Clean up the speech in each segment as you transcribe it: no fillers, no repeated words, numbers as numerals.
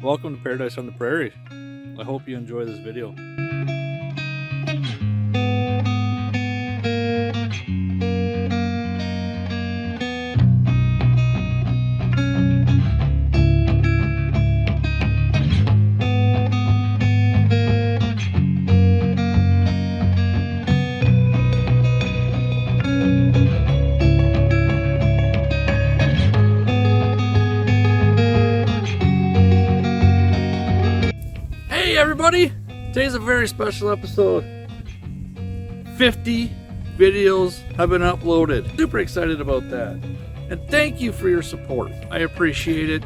Welcome to Paradise on the Prairie. I hope you enjoy this video. Hey everybody! Today's a very special episode. 50 videos have been uploaded. Super excited about that. And thank you for your support. I appreciate it.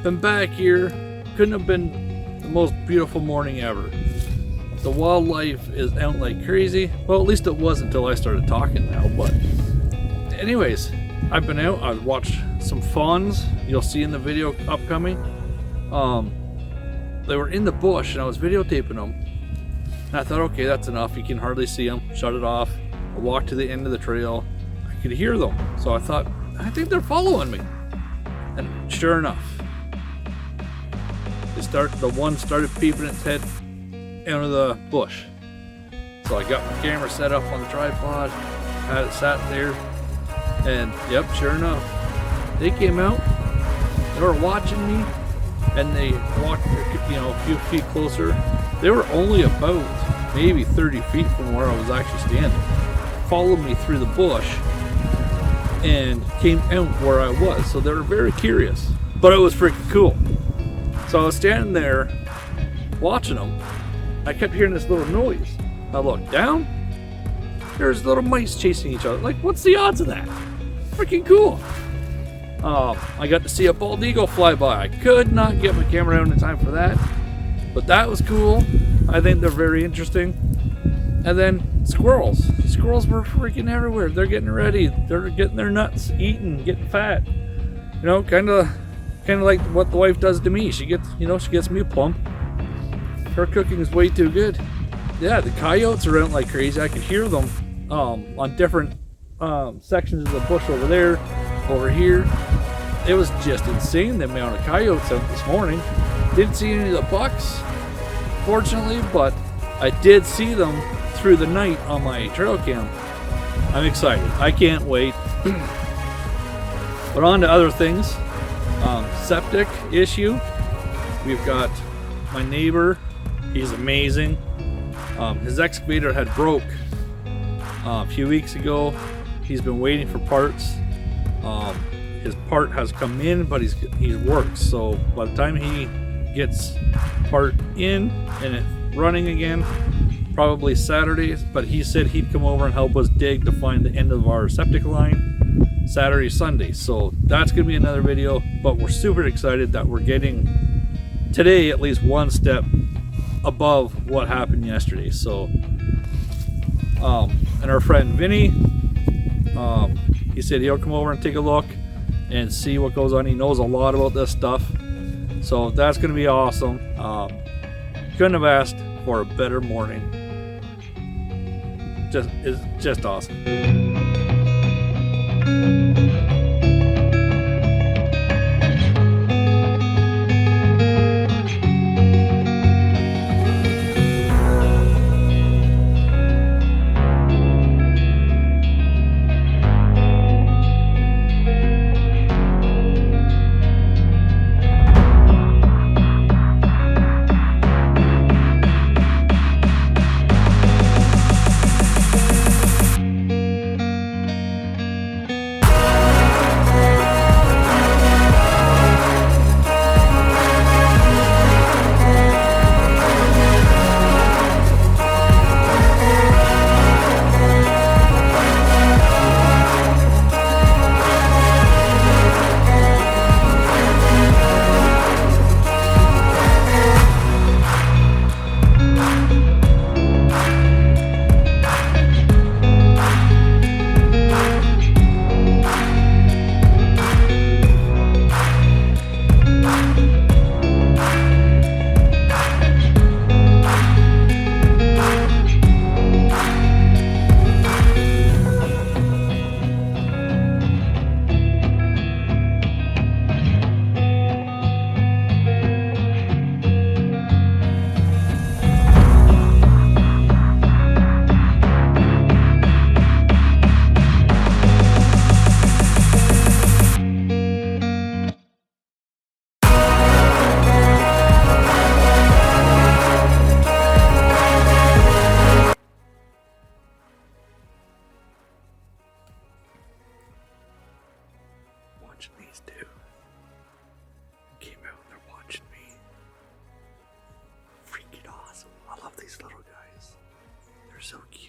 Been back here. Couldn't have been the most beautiful morning ever. The wildlife is out like crazy. Well, at least it was until I started talking now. But anyways, I've been out. I've watched some fawns. You'll see in the video upcoming. They were in the bush and I was videotaping them. And I thought, okay, that's enough. You can hardly see them. Shut it off. I walked to the end of the trail. I could hear them. So I thought, I think they're following me. And sure enough, the one started peeping its head out of the bush. So I got my camera set up on the tripod, had it sat there, and yep, sure enough, they came out. They were watching me. And they walked, a few feet closer. They were only about maybe 30 feet from where I was actually standing. Followed me through the bush and came out where I was. So they were very curious, but it was freaking cool. So I was standing there watching them. I kept hearing this little noise. I looked down. There's little mice chasing each other. Like, what's the odds of that? Freaking cool. I got to see a bald eagle fly by. I could not get my camera out in time for that, but that was cool. I think they're very interesting. And then squirrels. Squirrels were freaking everywhere. They're getting ready. They're getting their nuts, eating, getting fat. Kind of like what the wife does to me. She gets me plump. Her cooking is way too good. Yeah, the coyotes are out like crazy. I could hear them on different sections of the bush over there. Over here, it was just insane the amount of coyotes out this morning. Didn't see any of the bucks, fortunately, but I did see them through the night on my trail cam. I'm excited. I can't wait. But on to other things. Septic issue. We've got my neighbor. He's amazing. His excavator had broke a few weeks ago. He's been waiting for parts. His part has come in, but he's worked. So by the time he gets part in and it running again, probably Saturday. But he said he'd come over and help us dig to find the end of our septic line Saturday, Sunday. So that's gonna be another video. But we're super excited that we're getting today at least one step above what happened yesterday. So, and our friend Vinny. He said he'll come over and take a look and see what goes on. He knows a lot about this stuff. So that's going to be awesome. Couldn't have asked for a better morning. It's just awesome. these little guys. They're so cute.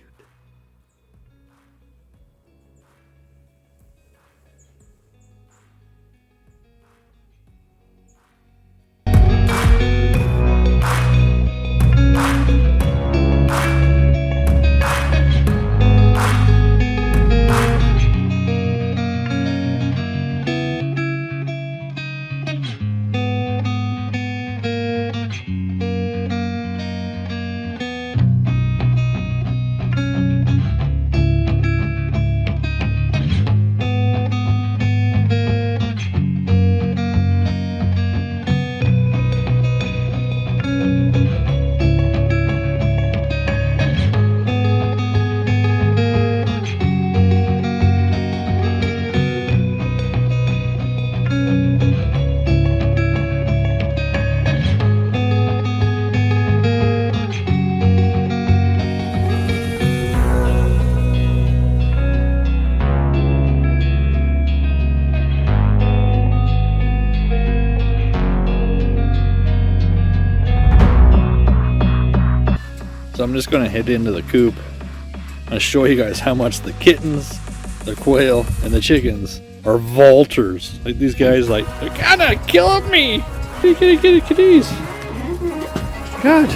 So I'm just going to head into the coop and show you guys how much the kittens, the quail, and the chickens are vultures. Like these guys, like, they're gonna kill me. Kitties. God.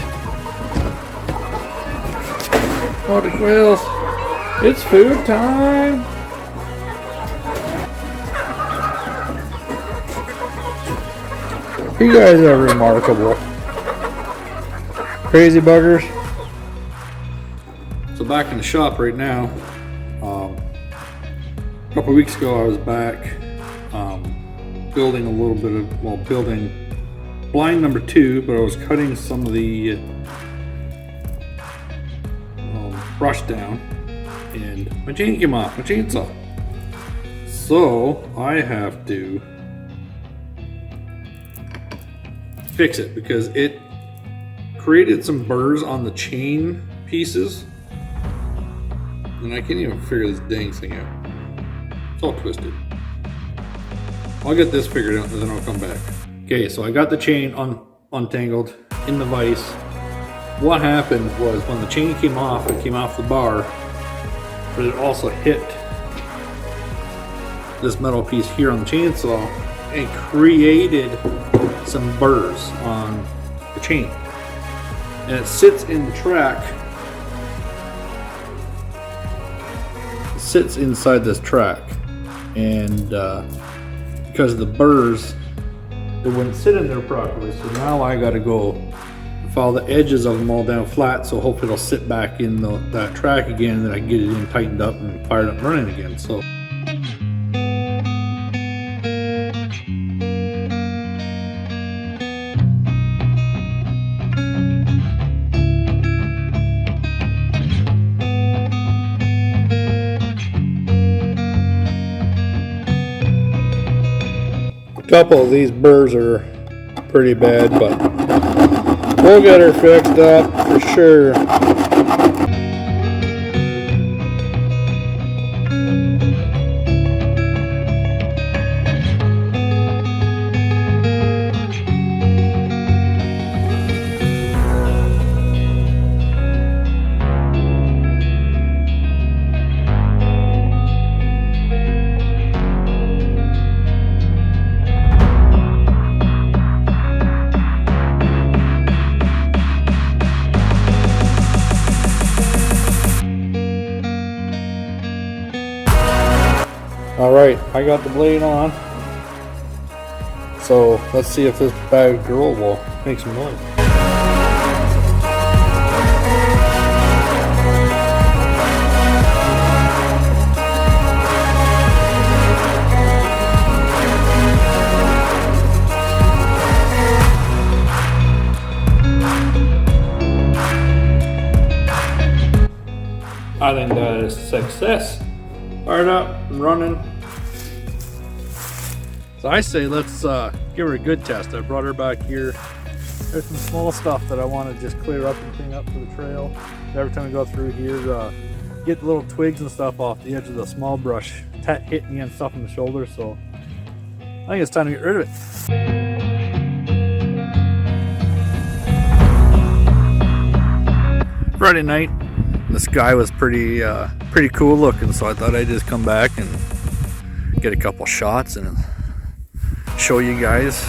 Oh, the quails. It's food time. You guys are remarkable. Crazy buggers. So back in the shop right now. A couple of weeks ago I was back building a little bit of, building blind number 2, but I was cutting some of the brush down and my chain came off, my chainsaw. So I have to fix it because it created some burrs on the chain pieces. And I can't even figure this dang thing out. It's all twisted. I'll get this figured out and then I'll come back. Okay, so I got the chain untangled in the vise. What happened was when the chain came off, it came off the bar, but it also hit this metal piece here on the chainsaw and created some burrs on the chain. And it sits in the track. Sits inside this track, and because of the burrs, it wouldn't sit in there properly. So now I got to go follow the edges of them all down flat, so hopefully it'll sit back in that track again, and then I can get it in tightened up and fired up and running again. So a couple of these burrs are pretty bad, but we'll get her fixed up for sure. Alright, I got the blade on. So let's see if this bad girl will make some noise. I think that is a success. Fired up and running. So I say let's give her a good test. I brought her back here. There's some small stuff that I want to just clear up and clean up for the trail. Every time we go through here, get the little twigs and stuff off the edge of the small brush, hit me and stuff in the shoulder. So I think it's time to get rid of it. Friday night. The sky was pretty cool looking, so I thought I'd just come back and get a couple shots and show you guys.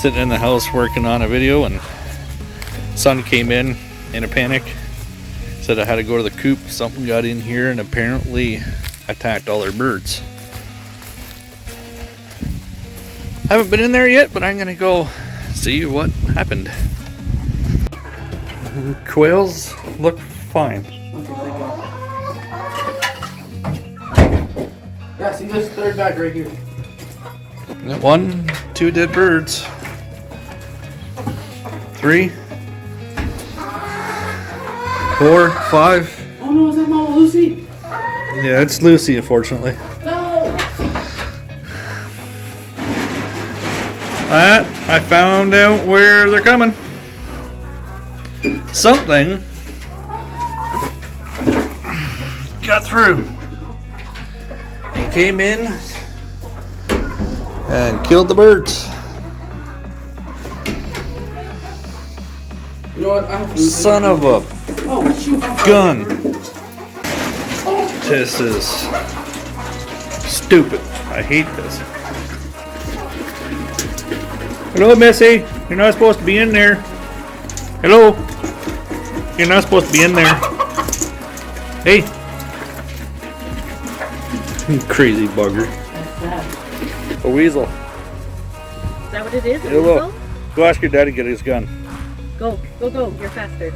Sitting in the house working on a video, and son came in a panic, said I had to go to the coop. Something got in here and apparently attacked all their birds. Haven't been in there yet, but I'm gonna go see what happened. Quails look fine. Yeah, see this third bag right here. 1, 2 dead birds. 3, 4, 5. Oh no, is that Mama Lucy? Yeah, it's Lucy, unfortunately. No! I found out where they're coming. Something got through. It came in and killed the birds. You know what? I don't Son of a Oh, shoot. gun. This is stupid. I hate this. Hello, Missy. You're not supposed to be in there. Hello. You're not supposed to be in there. Hey. You crazy bugger. What's that? A weasel. Is that what it is? A Hello. weasel? Go ask your dad to get his gun. Go, go, go. You're faster.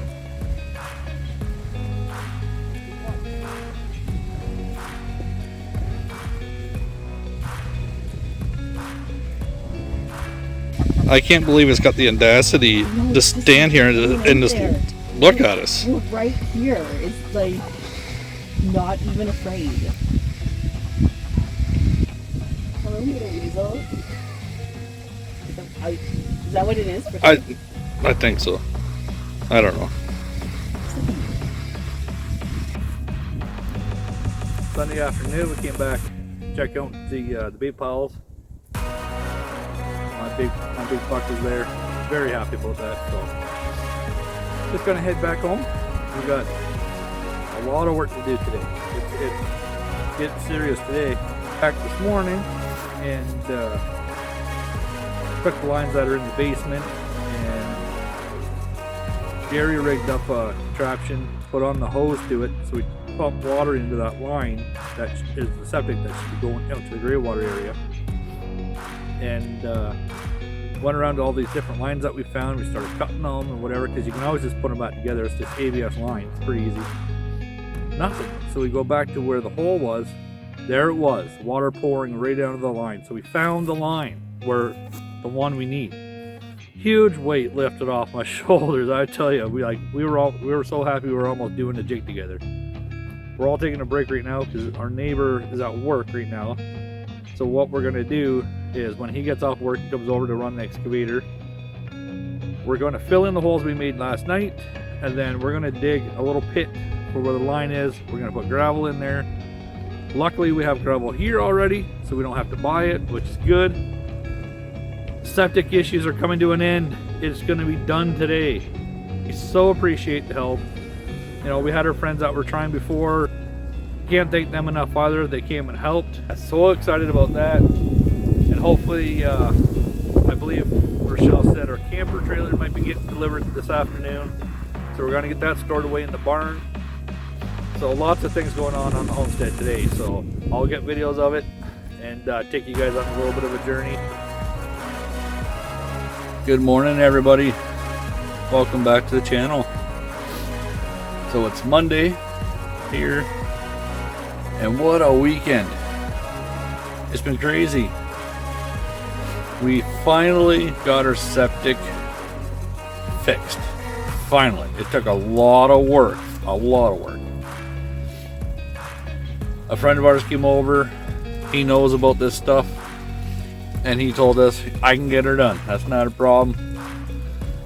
I can't believe it's got the audacity to stand here and just look at us. We're right here. It's like not even afraid. Hello, little weasel. Is that what it is? I think so. I don't know. Sunday afternoon, we came back, check out the bait piles. My big buck was there. Very happy about that. So just gonna head back home. We got a lot of work to do today. It's getting serious today. Back this morning and took the lines that are in the basement, and Jerry rigged up a contraption, put on the hose to it, so we pump water into that line that is the septic that should be going out to the gray water area. And went around to all these different lines that we found. We started cutting them or whatever, because you can always just put them back together. It's just ABS line. It's pretty easy. Nothing. So we go back to where the hole was. There it was, water pouring right down to the line. So we found the line where the one we need. Huge weight lifted off my shoulders. I tell you, we were so happy we were almost doing the jig together. We're all taking a break right now because our neighbor is at work right now. So what we're gonna do is when he gets off work, he comes over to run the excavator. We're gonna fill in the holes we made last night, and then we're gonna dig a little pit for where the line is. We're gonna put gravel in there. Luckily we have gravel here already, so we don't have to buy it, which is good. Septic issues are coming to an end. It's gonna be done today. We so appreciate the help. You know, we had our friends that were trying before. Can't thank them enough either. They came and helped. I'm so excited about that. And hopefully, I believe Rochelle said our camper trailer might be getting delivered this afternoon. So we're gonna get that stored away in the barn. So lots of things going on the homestead today. So I'll get videos of it and take you guys on a little bit of a journey. Good morning, everybody. Welcome back to the channel. So it's Monday here, and what a weekend. It's been crazy. We finally got our septic fixed. Finally, it took a lot of work, A friend of ours came over. He knows about this stuff, and he told us I can get her done. That's not a problem.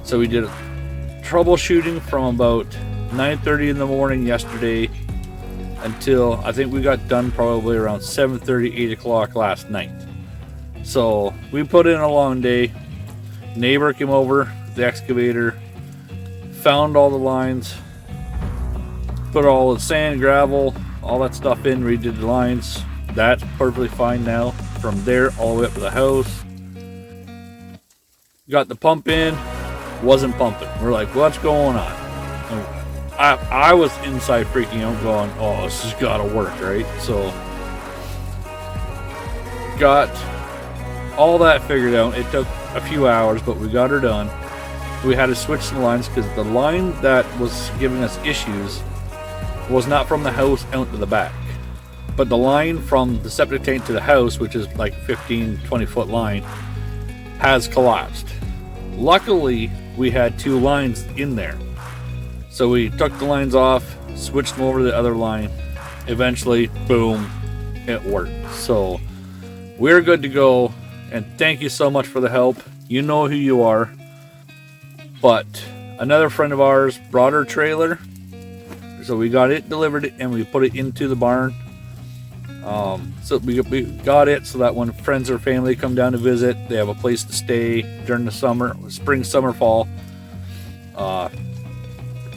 So we did troubleshooting from about 9:30 in the morning yesterday until I think we got done probably around 7:30, 8 o'clock last night. So we put in a long day. Neighbor came over, the excavator, found all the lines, put all the sand, gravel, all that stuff in, redid the lines. That's perfectly fine now. From there all the way up to the house. Got the pump in, wasn't pumping. We're like, what's going on? And I was inside freaking out going, oh, this has got to work, right? So got all that figured out. It took a few hours, but we got her done. We had to switch some lines because the line that was giving us issues was not from the house out to the back, but the line from the septic tank to the house, which is like 15-20 foot line, has collapsed. Luckily, we had 2 lines in there, so we took the lines off, switched them over to the other line. Eventually, boom, it worked. So we're good to go, and thank you so much for the help. You know who you are. But another friend of ours brought her trailer, so we got it delivered and we put it into the barn. So we got it so that when friends or family come down to visit, they have a place to stay during the summer, spring, summer, fall.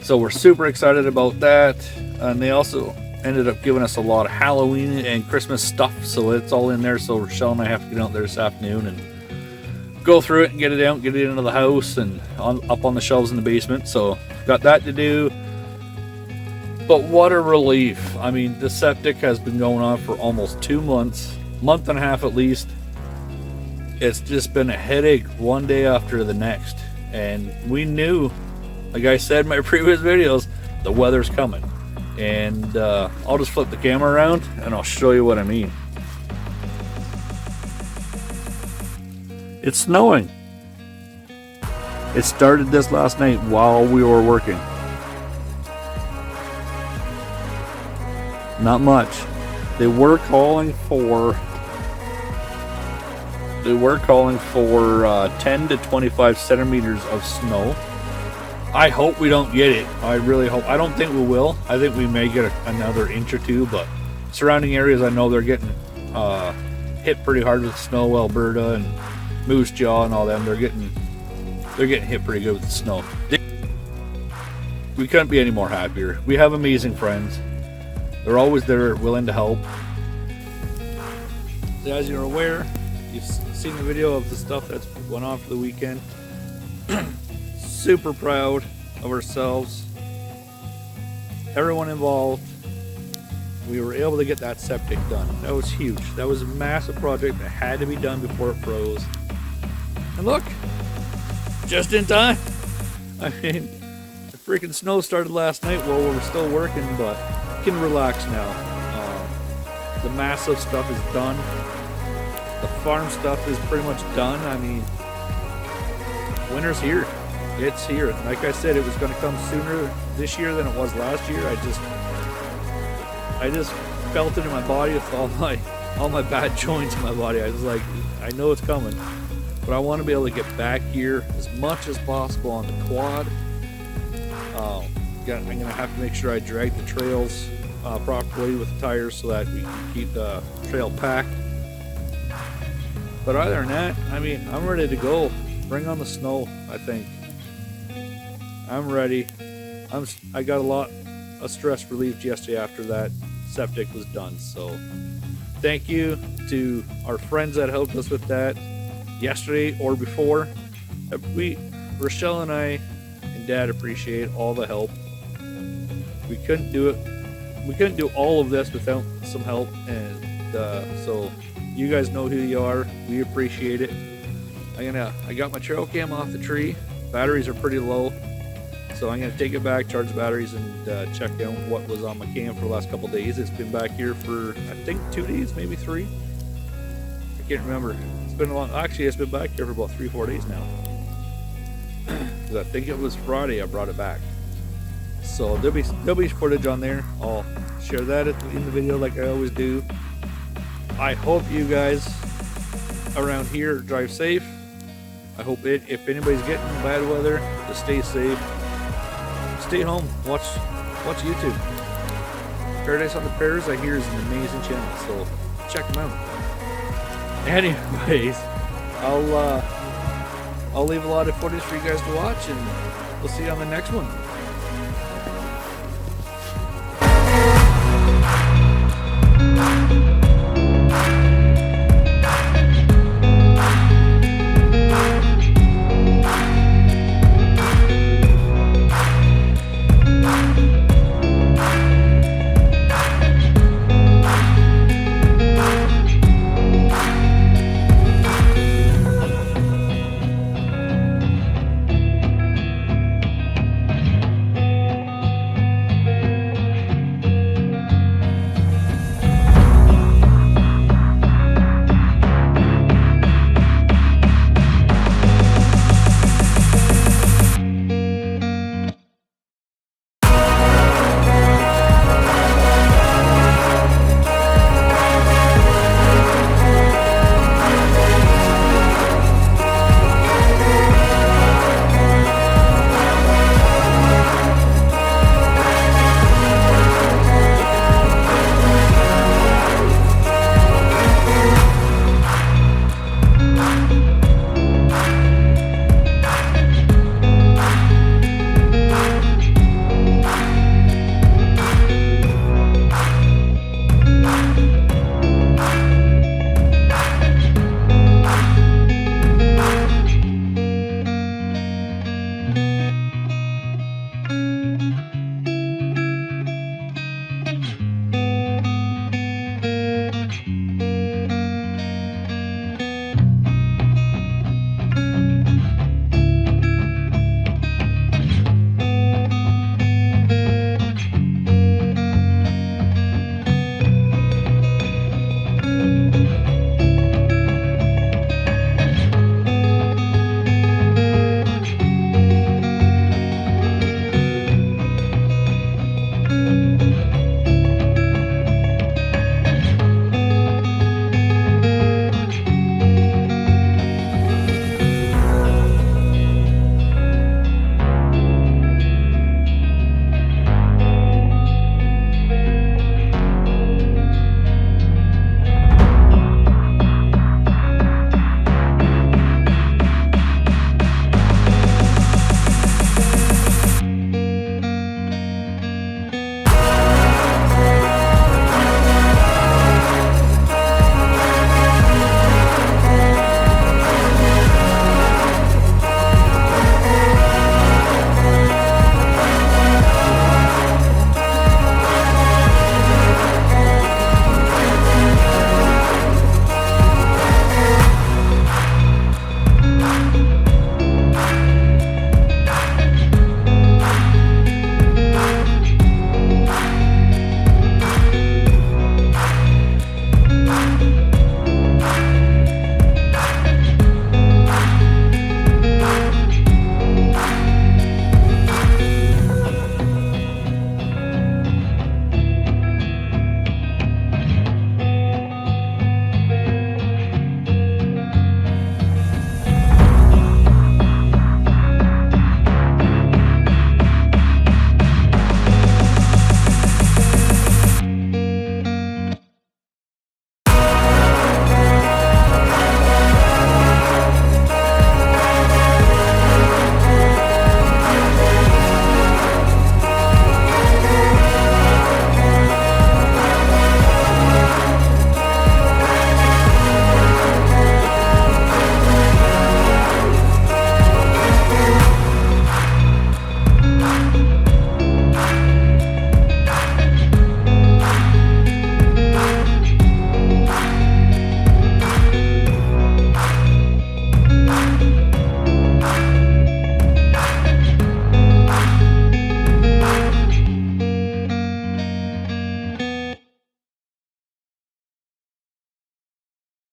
So we're super excited about that. And they also ended up giving us a lot of Halloween and Christmas stuff, so it's all in there. So Rochelle and I have to get out there this afternoon and go through it and get it out, get it into the house and up on the shelves in the basement. So got that to do. But what a relief. I mean, the septic has been going on for almost 2 months, month and a half at least. It's just been a headache one day after the next. And we knew, like I said in my previous videos, the weather's coming. And I'll just flip the camera around and I'll show you what I mean. It's snowing. It started this last night while we were working. Not much. They were calling for 10 to 25 centimeters of snow. I hope we don't get it. I really hope. I don't think we will. I think we may get another inch or two, but surrounding areas, I know they're getting hit pretty hard with snow. Alberta and Moose Jaw and all them, they're getting hit pretty good with the snow. We couldn't be any more happier. We have amazing friends. They're always there, willing to help. So as you're aware, you've seen the video of the stuff that's going on for the weekend. Super proud of ourselves. Everyone involved. We were able to get that septic done. That was huge. That was a massive project that had to be done before it froze. And look, just in time. I mean, the freaking snow started last night while we were still working, but we can relax now. The massive stuff is done. The farm stuff is pretty much done. I mean, winter's here. It's here. Like I said, it was going to come sooner this year than it was last year. I just felt it in my body with all my bad joints in my body. I was like, I know it's coming, but I want to be able to get back here as much as possible on the quad. I'm going to have to make sure I drag the trails properly with the tires so that we can keep the trail packed. But other than that, I mean, I'm ready to go. Bring on the snow, I think. I'm ready. I got a lot of stress relieved yesterday after that septic was done. So thank you to our friends that helped us with that yesterday or before. Rochelle and I and Dad appreciate all the help. We couldn't do it. We couldn't do all of this without some help, and so you guys know who you are. We appreciate it. I got my trail cam off the tree. Batteries are pretty low, so I'm gonna take it back, charge the batteries, and check out what was on my cam for the last couple days. It's been back here for I think 2 days, maybe 3. I can't remember. It's been a long. Actually, it's been back here for about 3-4 days now. because I think it was Friday I brought it back. So there'll be footage on there. I'll share that in the video like I always do. I hope you guys around here drive safe. I hope if anybody's getting bad weather, to stay safe. Stay home. Watch YouTube. Paradise on the Prairies, I hear, is an amazing channel, so check them out. Anyways, I'll leave a lot of footage for you guys to watch, and we'll see you on the next one.